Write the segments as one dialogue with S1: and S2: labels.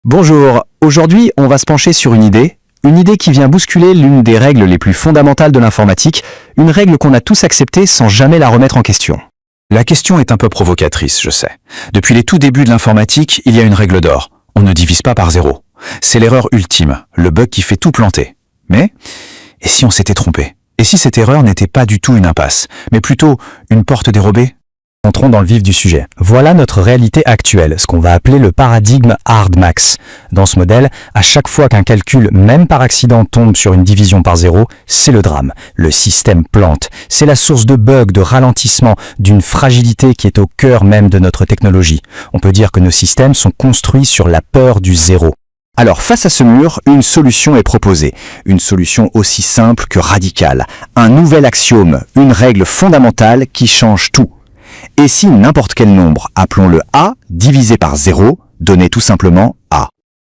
S1: Bonjour, aujourd'hui on va se pencher sur une idée qui vient bousculer l'une des règles les plus fondamentales de l'informatique, une règle qu'on a tous acceptée sans jamais la remettre en question.
S2: La question est un peu provocatrice, je sais. Depuis les tout débuts de l'informatique, il y a une règle d'or. On ne divise pas par zéro. C'est l'erreur ultime, le bug qui fait tout planter. Mais, et si on s'était trompé? Et si cette erreur n'était pas du tout une impasse, mais plutôt une porte dérobée?
S1: Entrons dans le vif du sujet. Voilà notre réalité actuelle, ce qu'on va appeler le paradigme Hardmax. Dans ce modèle, à chaque fois qu'un calcul, même par accident, tombe sur une division par zéro, c'est le drame. Le système plante. C'est la source de bugs, de ralentissement, d'une fragilité qui est au cœur même de notre technologie. On peut dire que nos systèmes sont construits sur la peur du zéro. Alors, face à ce mur, une solution est proposée. Une solution aussi simple que radicale. Un nouvel axiome, une règle fondamentale qui change tout. Et si n'importe quel nombre, appelons-le A, divisé par 0, donnait tout simplement A.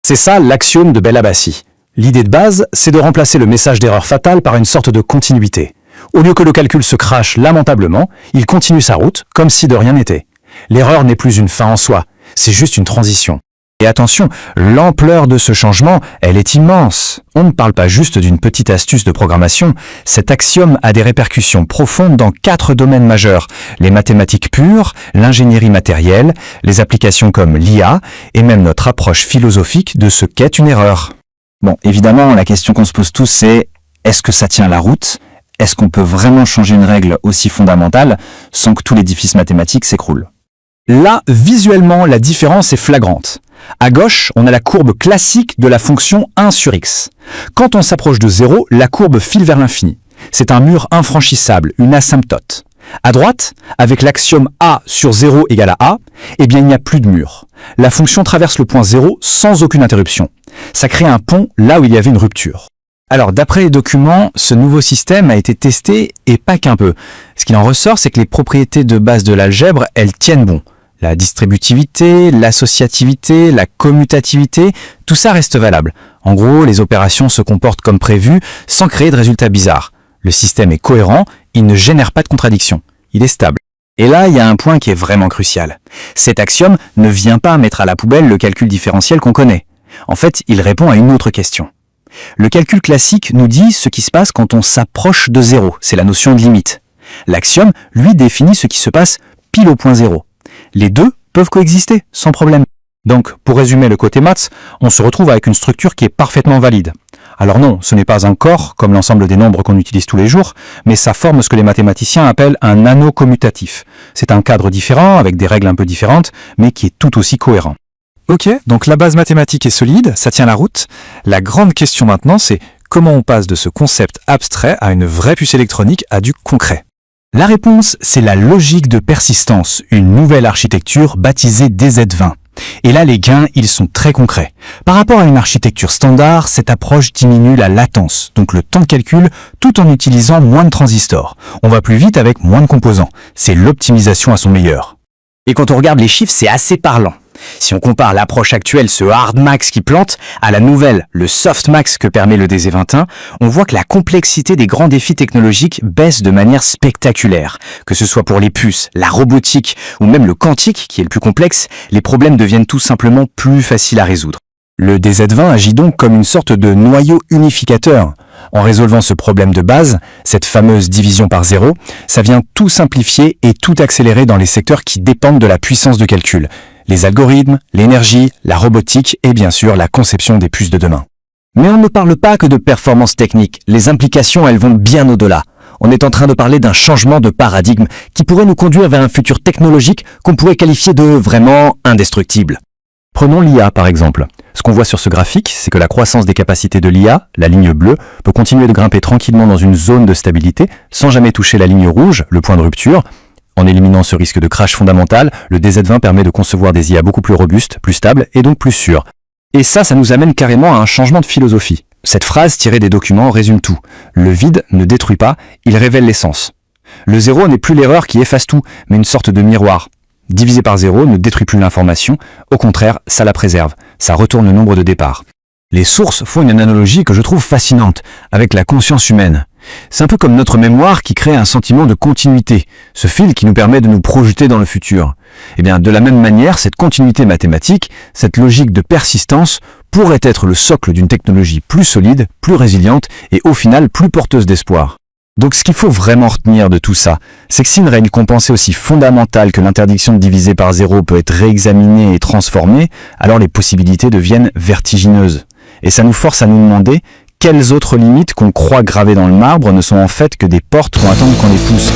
S2: C'est ça l'axiome de Bell Abassi. L'idée de base, c'est de remplacer le message d'erreur fatale par une sorte de continuité. Au lieu que le calcul se crache lamentablement, il continue sa route comme si de rien n'était. L'erreur n'est plus une fin en soi, c'est juste une transition. Et attention, l'ampleur de ce changement, elle est immense. On ne parle pas juste d'une petite astuce de programmation. Cet axiome a des répercussions profondes dans 4 domaines majeurs. Les mathématiques pures, l'ingénierie matérielle, les applications comme l'IA et même notre approche philosophique de ce qu'est une erreur.
S1: Bon, évidemment, la question qu'on se pose tous, c'est est-ce que ça tient la route? Est-ce qu'on peut vraiment changer une règle aussi fondamentale sans que tout l'édifice mathématique s'écroule?
S2: Là, visuellement, la différence est flagrante. À gauche, on a la courbe classique de la fonction 1 sur x. Quand on s'approche de 0, la courbe file vers l'infini. C'est un mur infranchissable, une asymptote. À droite, avec l'axiome a sur 0 égale à a, eh bien il n'y a plus de mur. La fonction traverse le point 0 sans aucune interruption. Ça crée un pont là où il y avait une rupture. Alors, d'après les documents, ce nouveau système a été testé et pas qu'un peu. Ce qu'il en ressort, c'est que les propriétés de base de l'algèbre, elles tiennent bon. La distributivité, l'associativité, la commutativité, tout ça reste valable. En gros, les opérations se comportent comme prévu sans créer de résultats bizarres. Le système est cohérent, il ne génère pas de contradiction. Il est stable.
S1: Et là, il y a un point qui est vraiment crucial. Cet axiome ne vient pas mettre à la poubelle le calcul différentiel qu'on connaît. En fait, il répond à une autre question. Le calcul classique nous dit ce qui se passe quand on s'approche de zéro, c'est la notion de limite. L'axiome, lui, définit ce qui se passe pile au point zéro. Les deux peuvent coexister, sans problème.
S2: Donc, pour résumer le côté maths, on se retrouve avec une structure qui est parfaitement valide. Alors non, ce n'est pas un corps, comme l'ensemble des nombres qu'on utilise tous les jours, mais ça forme ce que les mathématiciens appellent un anneau commutatif. C'est un cadre différent, avec des règles un peu différentes, mais qui est tout aussi cohérent. Ok, donc la base mathématique est solide, ça tient la route. La grande question maintenant, c'est comment on passe de ce concept abstrait à une vraie puce électronique, à du concret.
S1: La réponse, c'est la logique de persistance, une nouvelle architecture baptisée DZ20. Et là, les gains, ils sont très concrets. Par rapport à une architecture standard, cette approche diminue la latence, donc le temps de calcul, tout en utilisant moins de transistors. On va plus vite avec moins de composants. C'est l'optimisation à son meilleur. Et quand on regarde les chiffres, c'est assez parlant. Si on compare l'approche actuelle, ce Hardmax qui plante, à la nouvelle, le Softmax que permet le DZ21, on voit que la complexité des grands défis technologiques baisse de manière spectaculaire. Que ce soit pour les puces, la robotique ou même le quantique qui est le plus complexe, les problèmes deviennent tout simplement plus faciles à résoudre. Le DZ20 agit donc comme une sorte de noyau unificateur. En résolvant ce problème de base, cette fameuse division par zéro, ça vient tout simplifier et tout accélérer dans les secteurs qui dépendent de la puissance de calcul. Les algorithmes, l'énergie, la robotique et bien sûr la conception des puces de demain. Mais on ne parle pas que de performance technique, les implications elles vont bien au-delà. On est en train de parler d'un changement de paradigme qui pourrait nous conduire vers un futur technologique qu'on pourrait qualifier de vraiment indestructible. Prenons l'IA par exemple. Ce qu'on voit sur ce graphique, c'est que la croissance des capacités de l'IA, la ligne bleue, peut continuer de grimper tranquillement dans une zone de stabilité sans jamais toucher la ligne rouge, le point de rupture. En éliminant ce risque de crash fondamental, le DZ20 permet de concevoir des IA beaucoup plus robustes, plus stables et donc plus sûres. Et ça nous amène carrément à un changement de philosophie. Cette phrase tirée des documents résume tout. Le vide ne détruit pas, il révèle l'essence. Le zéro n'est plus l'erreur qui efface tout, mais une sorte de miroir. Divisé par zéro ne détruit plus l'information, au contraire, ça la préserve, ça retourne le nombre de départ. Les sources font une analogie que je trouve fascinante, avec la conscience humaine.
S2: C'est un peu comme notre mémoire qui crée un sentiment de continuité, ce fil qui nous permet de nous projeter dans le futur. Eh bien, de la même manière, cette continuité mathématique, cette logique de persistance, pourrait être le socle d'une technologie plus solide, plus résiliente et au final plus porteuse d'espoir. Donc ce qu'il faut vraiment retenir de tout ça, c'est que si une règle qu'on pensait aussi fondamentale que l'interdiction de diviser par zéro peut être réexaminée et transformée, alors les possibilités deviennent vertigineuses. Et ça nous force à nous demander quelles autres limites qu'on croit gravées dans le marbre ne sont en fait que des portes qu'on attend qu'on les pousse.